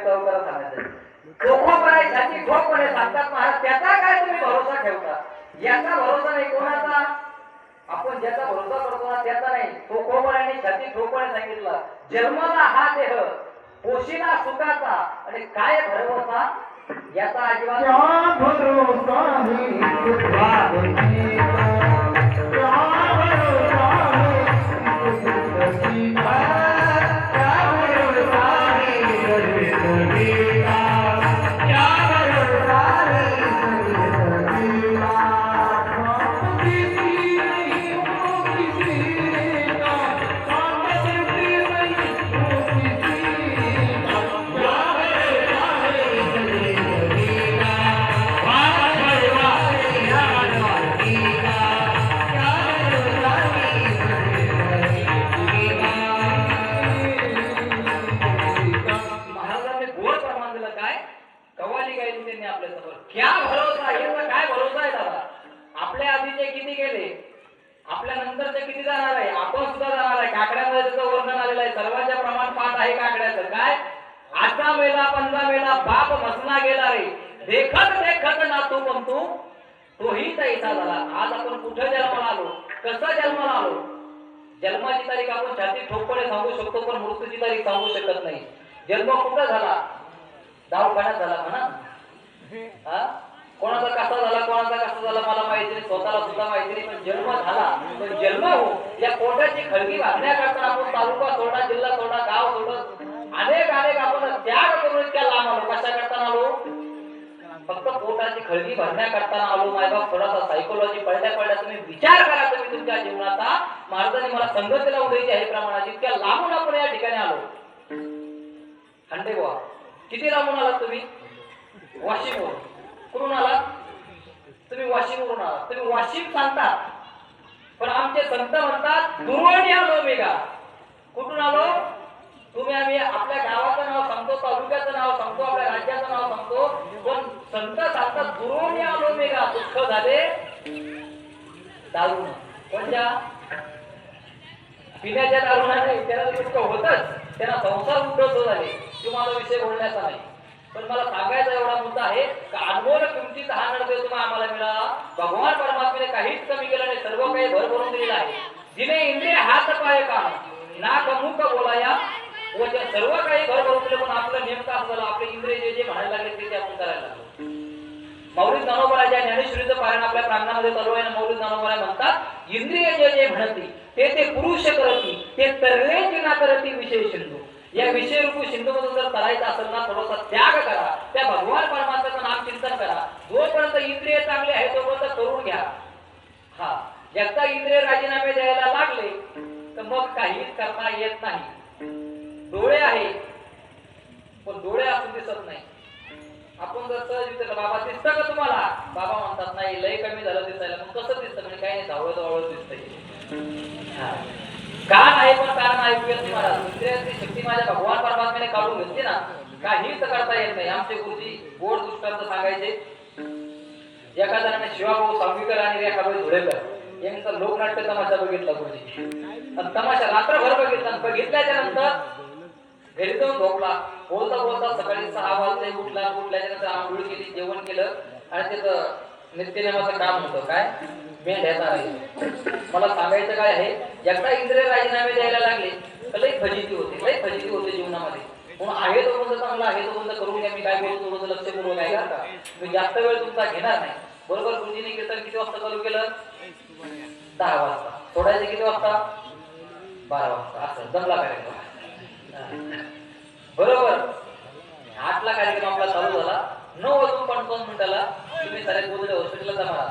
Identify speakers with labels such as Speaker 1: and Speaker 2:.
Speaker 1: चौकार सांगायचं खोखोपणे छाती खोखपणे सांगतात महाराज त्याचा काय तुम्ही भरोसा ठेवता याचा भरोसा नाही कोणाचा आपण ज्याचा भरोसा करतो ना त्याचा नाही तो खोखपणे छाती ठोकपणे सांगितलं जन्माला हा देह पोशिला सुखाचा आणि काय भरोसा याचा अजिबात भरोसा क्या भरोसा याचा काय भरोसा आहे दादा आपल्या आधीचे किती गेले आपल्या नंतरचे किती जाणार आहे आपण सुद्धा जाणार आहे काकड्यामध्ये त्याचं वर्णन आलेलं आहे सर्वांच्या प्रमाण पाठ आहे काकड्याचं काय आजा मेला पंजा मेला बाप मसना गेला रे देखत देखत ना तू पण तोही तैसा झाला आज आपण कुठे जन्माला आलो कसा जन्माला आलो जन्माची तारीख आपण छाती ठोकपणे सांगू शकतो पण मृत्यूची तारीख सांगू शकत नाही जन्म कुठं झाला दवाखान्यात झाला म्हणा कोणाचा कसा झाला मला माहिती नाही स्वतःला सुद्धा माहिती नाही पण जन्म झाला पण जन्म हो या पोटाची खळगी बांधण्याकरता आपण तालुका सोडा जिल्हा सोडा गाव सोडत अनेक आपण त्याग करून इतक्या लांब आलो कशा करता आलो फक्त पोटाची खळगी भरण्याकरता आलो मायबाप थोडासा सायकोलॉजी पडल्या तुम्ही विचार करा तुम्ही तुमच्या जीवनाचा महाराजांनी मला संगतीला उद्यायची आहे प्रमाणात इतक्या लांबून आपण या ठिकाणी आलो खंडे बुवा किती लांबून आलात तुम्ही वाशिमवरून कुठून आलात तुम्ही वाशिमवरून आलात तुम्ही वाशिम सांगतात पण आमचे संत म्हणतात दुर्वणी आलो मेगा कुठून आलो तुम्ही आम्ही आपल्या गावाचं नाव सांगतो तालुक्याचं नाव सांगतो आपल्या राज्याचं नाव सांगतो पण संत सांगतात दुर्वणी आलो मेगा दुःख झाले दारू कोणत्या पिण्याच्या दारूने त्याला दुःख होतच त्यांना संसार उद्धवतो झाले तुम्हाला विषय बोलण्याचा नाही पण मला सांगायचा एवढा मुद्दा आहे की अनमोल किमतीचा हा नडदे तुम्हाला आम्हाला मिळाला भगवान परमात्म्याने काहीच कमी केलं नाही सर्व काही भर भरून दिलेलं आहे जिने इंद्रिय हात पाय काम नाक मुख बोलाया व ते सर्व काही भर भरून दिलं पण आपलं नेमकं असं झालं आपले इंद्रिय जे म्हणायला लागले ते आपण करायला लागलो मौलिक ज्ञानोबराच्या ज्ञानेश्वरीचं पारायण आपल्या प्रांगणामध्ये चालू आहे मौलिक ज्ञानोबरा म्हणतात इंद्रिय जे म्हणती ते पुरुष करती ते तरलेची ना करती विशेष सिंधू या विषय रूपी सिंधूमधून जर करायचं असेल ना थोडासा त्याग करा त्या भगवान परमात्म्याचं नाम चिंतन करा जोपर्यंत इंद्रिय चांगले आहे तोपर्यंत करून घ्या हा एकदा इंद्रिय राजीनामे द्यायला लागले तर मग काहीच करता येत नाही डोळे आहे पण डोळे असून दिसत नाही आपण जर सहज विचारलं बाबा दिसतं का तुम्हाला बाबा म्हणतात नाही लय कमी झालं दिसायला मग कसं दिसतं म्हणजे काही नाही धावळ दिसतंय कान आहे पण कान ऐकू येत नाही महाराज इंद्रियाची शक्ती माझ्या भगवान परमात्म्याने काढून घेतली ना काहीच करता येत नाही आमचे गुरुजी गोड दृष्टांत सांगायचे एका जणाने शिवाभाऊ सांगवीकर आणि रेखाबाई धुळेकर यांचा लोकनाट्य तमाशा बघितला गुरुजी आणि तमाशा रात्रभर बघितल्याच्या नंतर घरी जाऊन झोपला बोलता सकाळी 6 वाजता उठल्याच्या नंतर आंघोळ केली जेवण केलं आणि त्याचं नित्यनेमाचं काम होतं काय मेंढ्याचा आहे मला सांगायचं काय आहे एकदा इंद्रिय राजीनामे द्यायला लागले तर लई फजिती होते जीवनामध्ये म्हणून आहे तो बंद चांगला आहे तो बंद करून घ्या मी काय बोलतो थोडंसं लक्ष करून काय का मी जास्त वेळ तुमचा घेणार नाही बरोबर गुरुजीने कीर्तन किती वाजता चालू केलं 10 वाजता सोडायचं किती वाजता 12 वाजता असं जमला कार्यक्रम बरोबर 8 ला कार्यक्रम आपला चालू झाला 9 वाजून 55 मिनिटाला तुम्ही सारे गोदडे हॉस्पिटलला जमा